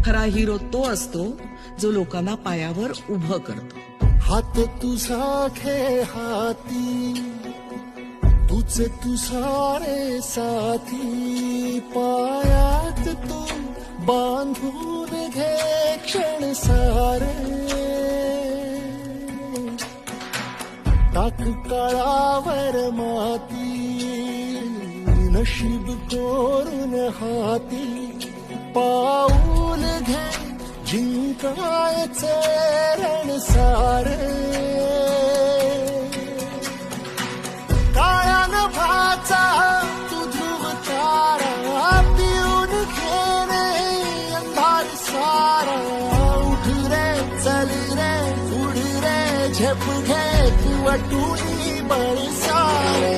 खरा हिरो तो असतो जो लोकांना पायावर उभं करतो. हात तुझा खे हाती, तुझे तुझारे साथी, पायात तू बांधून घे क्षण सारे. टाक काळावर माती, नशीब कोरून हाती, पाऊल घे जिंकायचे रण सारे. काळ्या नभाचा तू ध्रुव तारा, पिऊन घेणे अंधार सारा. उठ रे चल रे उड रे झेप घे तू वाटून बळ सारे.